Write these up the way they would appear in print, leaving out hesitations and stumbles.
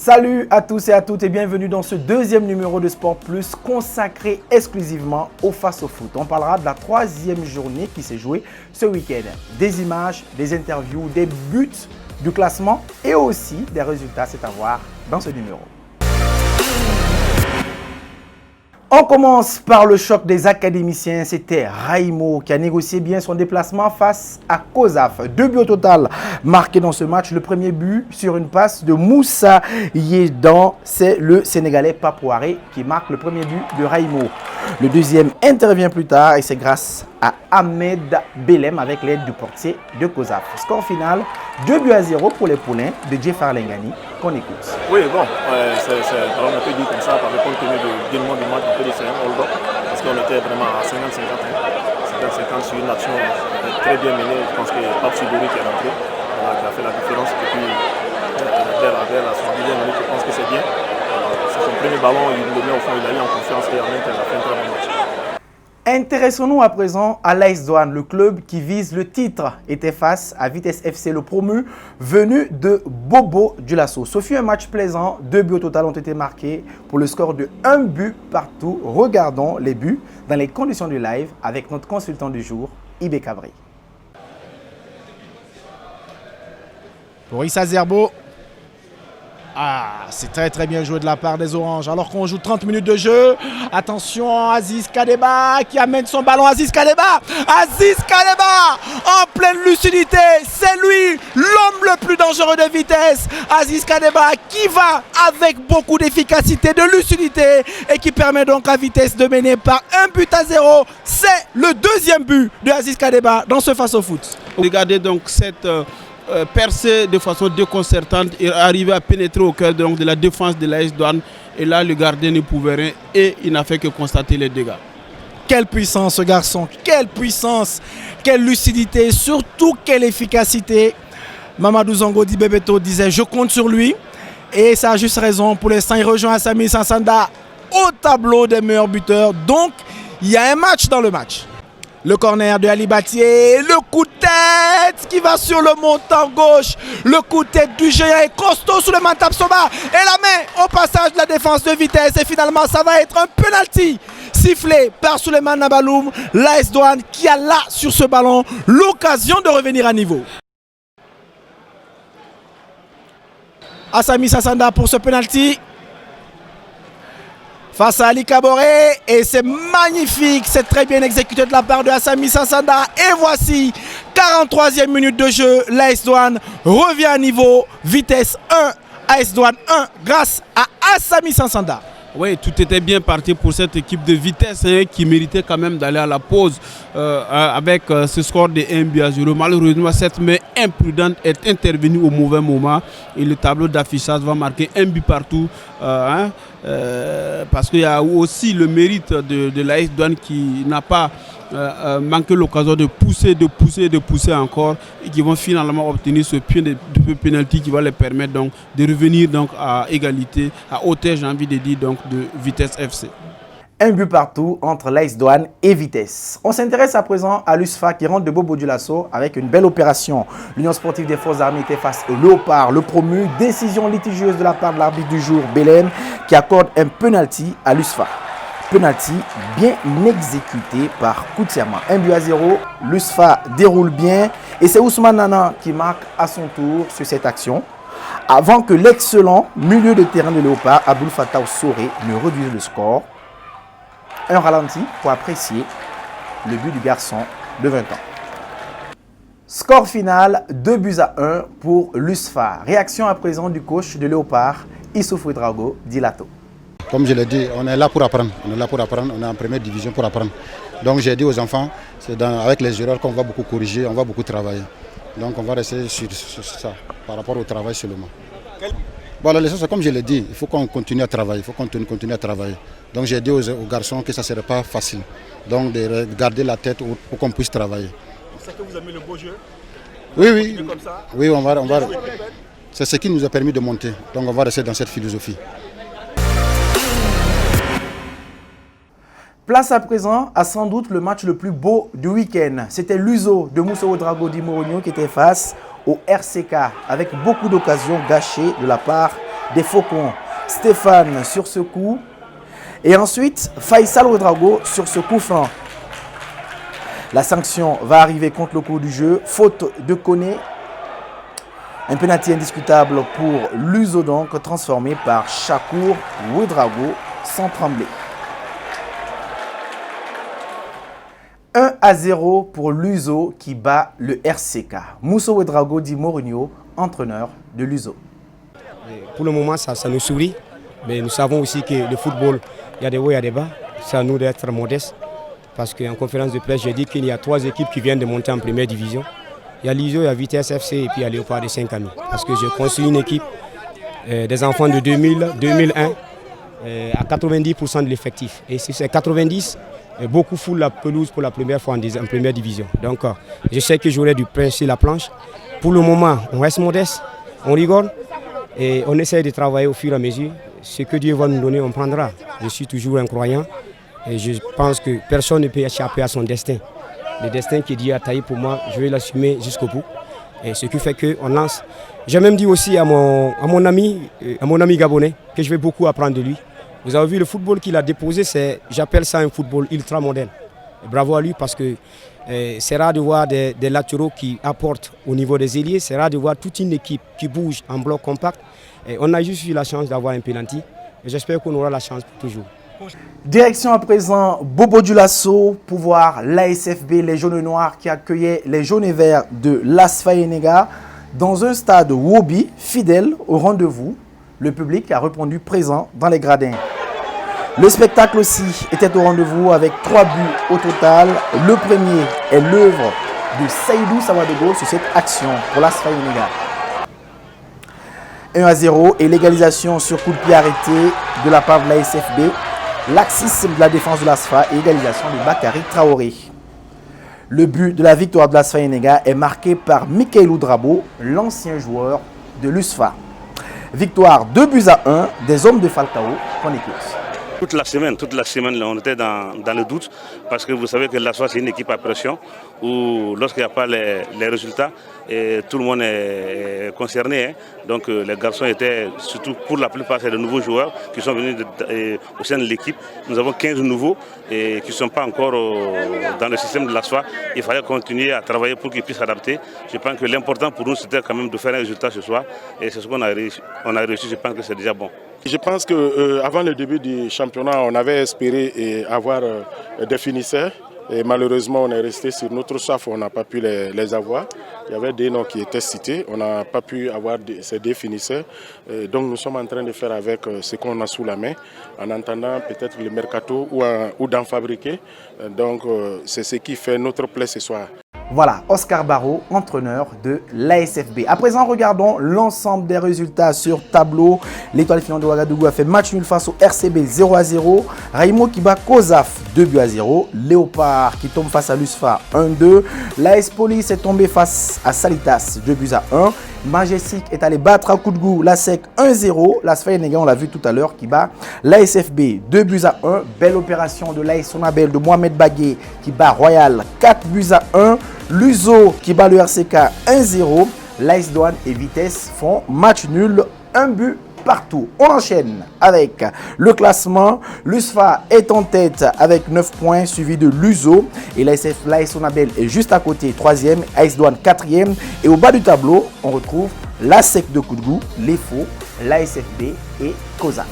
Salut à tous et à toutes et bienvenue dans ce deuxième numéro de Sport Plus consacré exclusivement au face-au-foot. On parlera de la troisième journée qui s'est jouée ce week-end. Des images, des interviews, des buts du classement et aussi des résultats, c'est à voir dans ce numéro. On commence par le choc des académiciens. C'était Raimo qui a négocié bien son déplacement face à COSAF. 2 buts au total marqués dans ce match. Le premier but sur une passe de Moussa Yedan. C'est le Sénégalais Papouaré qui marque le premier but de Raimo. Le deuxième intervient plus tard et c'est grâce à Ahmed Belem avec l'aide du portier de COSAF. Score final, 2-0 pour les poulains de Djefar Lengani qu'on écoute. Oui, bon, on peut dire comme ça, par compte tenu du dénouement du match, on peut dire c'est un hold-up, parce qu'on était vraiment à 50-50 sur une action très bien menée. Je pense que Pape Sidori qui est rentré, qui a fait la différence, et puis vers la 70e minute, je pense que c'est bien. C'est son premier ballon, il le met au fond, il a eu en confiance et en même temps, il a fait un très bon match. Intéressons-nous à présent à l'AS Douanes. Le club qui vise le titre était face à Vitesse FC, le promu venu de Bobo Dioulasso. Ce fut un match plaisant. 2 buts au total ont été marqués pour le score de 1 but partout. Regardons les buts dans les conditions du live avec notre consultant du jour, Ibé Cabri. Pour Issa Zerbo. Ah, c'est très bien joué de la part des Oranges. Alors qu'on joue 30 minutes de jeu. Attention, Aziz Kadeba qui amène son ballon. Aziz Kadeba en pleine lucidité. C'est lui, l'homme le plus dangereux de Vitesse. Aziz Kadeba qui va avec beaucoup d'efficacité, de lucidité et qui permet donc à Vitesse de mener par 1-0. C'est le deuxième but de Aziz Kadeba dans ce face-au-foot. Regardez donc cette percer de façon déconcertante et arriver à pénétrer au cœur donc, de la défense de l'AS Douanes. Et là, le gardien ne pouvait rien et il n'a fait que constater les dégâts. Quelle puissance ce garçon, quelle puissance, quelle lucidité, surtout quelle efficacité. Mamadou Zongo Di Bebeto disait je compte sur lui et ça a juste raison. Pour l'instant, il rejoint Sami Sansanda au tableau des meilleurs buteurs. Donc, il y a un match dans le match. Le corner de Ali Batier, le coup de tête qui va sur le montant gauche. Le coup de tête du géant est costaud sous le Mantap Soba. Et la main au passage de la défense de Vitesse. Et finalement, ça va être un penalty sifflé par Souleymane Nabaloum. L'AS Douanes qui a là, sur ce ballon, l'occasion de revenir à niveau. Assami Sassanda pour ce penalty. Face à Ali Kaboré et c'est magnifique, c'est très bien exécuté de la part de Assami Sassanda et voici 43e minute de jeu, l'AS Douanes revient à niveau, Vitesse 1, AS Douanes 1 grâce à Assami Sassanda. Oui, tout était bien parti pour cette équipe de Vitesse qui méritait quand même d'aller à la pause avec ce score de 1-0. Malheureusement, cette main imprudente est intervenue au mauvais moment et le tableau d'affichage va marquer 1 but partout. Parce qu'il y a aussi le mérite de l'AS Douanes qui n'a pas manqué l'occasion de pousser encore et qui vont finalement obtenir ce penalty qui va les permettre donc de revenir donc à égalité, à hauteur j'ai envie de dire donc de Vitesse FC. 1 but partout entre l'AS Douanes et Vitesse. On s'intéresse à présent à l'USFA qui rentre de Bobo Dioulasso avec une belle opération. L'Union sportive des forces armées était face au Léopard, le promu. Décision litigieuse de la part de l'arbitre du jour, Belem, qui accorde un penalty à l'USFA. Penalty bien exécuté par Koutiama. 1-0, l'USFA déroule bien et c'est Ousmane Nana qui marque à son tour sur cette action avant que l'excellent milieu de terrain de Léopard, Aboul Fattah Soré, ne réduise le score. Un ralenti pour apprécier le but du garçon de 20 ans. Score final, 2-1 pour l'USFA. Réaction à présent du coach de Léopard, Issoufou Drago Dilato. Comme je l'ai dit, on est là pour apprendre. On est en première division pour apprendre. Donc j'ai dit aux enfants, c'est avec les erreurs qu'on va beaucoup corriger, on va beaucoup travailler. Donc on va rester sur ça, par rapport au travail seulement. Bon, la leçon, c'est comme je l'ai dit, il faut qu'on continue à travailler, Donc j'ai dit aux garçons que ça ne serait pas facile. Donc de garder la tête pour qu'on puisse travailler. C'est que vous aimez le beau jeu? Oui. Comme ça. Oui, on va. C'est ce qui nous a permis de monter. Donc on va rester dans cette philosophie. Place à présent à sans doute le match le plus beau du week-end. C'était l'USO de Moussa Ouedraogo Di Morogno qui était face au RCK avec beaucoup d'occasions gâchées de la part des Faucons. Stéphane sur ce coup. Et ensuite, Faisal Ouedraogo sur ce coup franc. La sanction va arriver contre le cours du jeu. Faute de Koné. Un pénalty indiscutable pour Luso, donc transformé par Chakour Ouedraogo sans trembler. 1-0 pour Luso qui bat le RCK. Mousso Ouedraogo dit Mourinho, entraîneur de Luso. Pour le moment, ça nous sourit. Mais nous savons aussi que le football, il y a des hauts et il y a des bas. C'est à nous d'être modestes. Parce qu'en conférence de presse, j'ai dit qu'il y a 3 équipes qui viennent de monter en première division. Il y a Luso, il y a Vitesse FC et puis il y a Léopard de Saint-Camille. Parce que j'ai construit une équipe des enfants de 2000, 2001 à 90% de l'effectif. Et si c'est 90, beaucoup foulent la pelouse pour la première fois en première division. Donc je sais que j'aurais dû presser la planche. Pour le moment, on reste modeste, on rigole et on essaie de travailler au fur et à mesure. Ce que Dieu va nous donner, on prendra. Je suis toujours un croyant et je pense que personne ne peut échapper à son destin. Le destin que Dieu a taillé pour moi, je vais l'assumer jusqu'au bout. Et ce qui fait qu'on lance. J'ai même dit aussi à mon ami gabonais que je vais beaucoup apprendre de lui. Vous avez vu le football qu'il a déposé, j'appelle ça un football ultra moderne. Et bravo à lui parce que c'est rare de voir des latéraux qui apportent au niveau des ailiers. C'est rare de voir toute une équipe qui bouge en bloc compact. Et on a juste eu la chance d'avoir un penalty. Et j'espère qu'on aura la chance pour toujours. Direction à présent Bobo Dioulasso pour voir l'ASFB, les jaunes et noirs qui accueillaient les jaunes et verts de Las Faenega dans un stade Wobi, fidèle au rendez-vous. Le public a répondu présent dans les gradins. Le spectacle aussi était au rendez-vous avec 3 buts au total. Le premier est l'œuvre de Saïdou Sawadogo sur cette action pour Las Faenega. 1-0 et l'égalisation sur coup de pied arrêté de la part de la SFB. Laxisme de la défense de l'ASFA et égalisation de Bakary Traoré. Le but de la victoire de l'ASFA Enega est marqué par Michael Oudrabo, l'ancien joueur de l'USFA. Victoire 2-1 des hommes de Falcao qu'on écoute. Toute la semaine, on était dans le doute parce que vous savez que l'ASFA c'est une équipe à pression où lorsqu'il n'y a pas les résultats, et tout le monde est concerné. Hein. Donc les garçons étaient, surtout pour la plupart, c'est de nouveaux joueurs qui sont venus au sein de l'équipe. Nous avons 15 nouveaux et qui ne sont pas encore dans le système de l'ASFA. Il fallait continuer à travailler pour qu'ils puissent s'adapter. Je pense que l'important pour nous, c'était quand même de faire un résultat ce soir. Et c'est ce qu'on a réussi. Je pense que c'est déjà bon. Je pense qu'avant le début du championnat, on avait espéré avoir des finisseurs. Et malheureusement, on est resté sur notre soif, on n'a pas pu les avoir. Il y avait des noms qui étaient cités, on n'a pas pu avoir ces deux finisseurs. Donc nous sommes en train de faire avec ce qu'on a sous la main, en attendant peut-être le mercato ou d'en fabriquer. Donc c'est ce qui fait notre plaisir ce soir. Voilà, Oscar Barraud, entraîneur de l'ASFB. À présent, regardons l'ensemble des résultats sur tableau. L'Étoile filante de Ouagadougou a fait match nul face au RCB 0-0. Raimo qui bat Kozaf 2-0. Léopard qui tombe face à l'USFA 1-2. L'AS Police est tombé face à Salitas 2-1. Majestic est allé battre à Koudgou la SEC 1-0. Las Faenega, on l'a vu tout à l'heure, qui bat l'ASFB 2-1. Belle opération de l'AS Sonabel de Mohamed Bagué qui bat Royal 4-1. Luso qui bat le RCK 1-0. L'AS Douane et Vitesse font match nul, 1 but partout. On enchaîne avec le classement. L'USFA est en tête avec 9 points, suivi de Luso. Et l'AS Sonabel est juste à côté, 3e. AS Douane 4e. Et au bas du tableau, on retrouve la SEC de Koudgou, les Faux, l'ASFB et Kozaf.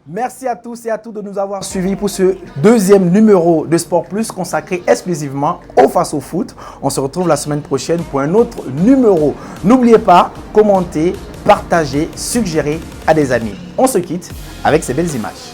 Merci à tous et à toutes de nous avoir suivis pour ce deuxième numéro de Sport Plus consacré exclusivement au face au foot. On se retrouve la semaine prochaine pour un autre numéro. N'oubliez pas, commentez, partagez, suggérez à des amis. On se quitte avec ces belles images.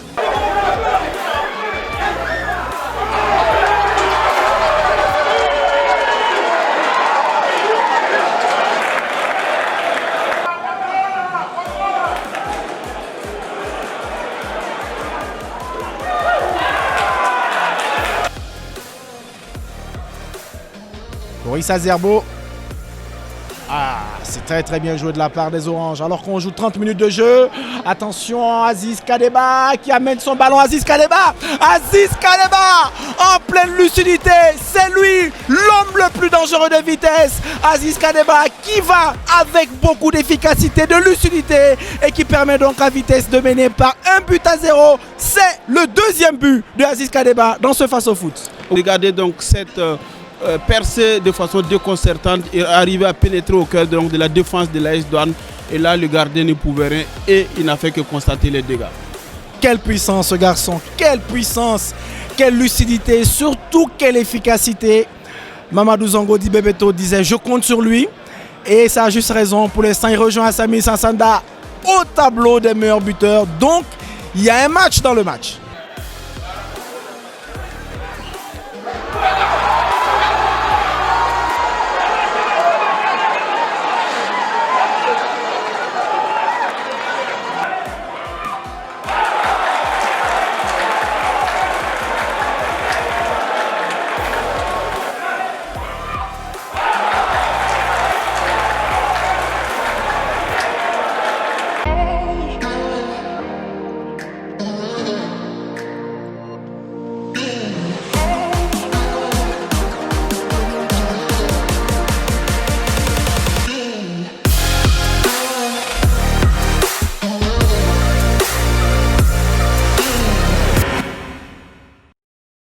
Boris Azerbo. Ah, c'est très bien joué de la part des Oranges. Alors qu'on joue 30 minutes de jeu. Attention, Aziz Kadeba qui amène son ballon. Aziz Kadeba en pleine lucidité. C'est lui, l'homme le plus dangereux de vitesse. Aziz Kadeba qui va avec beaucoup d'efficacité, de lucidité et qui permet donc à Vitesse de mener par 1-0. C'est le deuxième but de Aziz Kadeba dans ce face-au-foot. Regardez donc cette percée de façon déconcertante et arriver à pénétrer au cœur donc, de la défense de l'AS Douanes. Et là, le gardien ne pouvait rien et il n'a fait que constater les dégâts. Quelle puissance ce garçon, quelle puissance, quelle lucidité, surtout quelle efficacité. Mamadou Zango Bebeto disait je compte sur lui et ça a juste raison. Pour l'instant, il rejoint Assami Sansanda au tableau des meilleurs buteurs. Donc, il y a un match dans le match.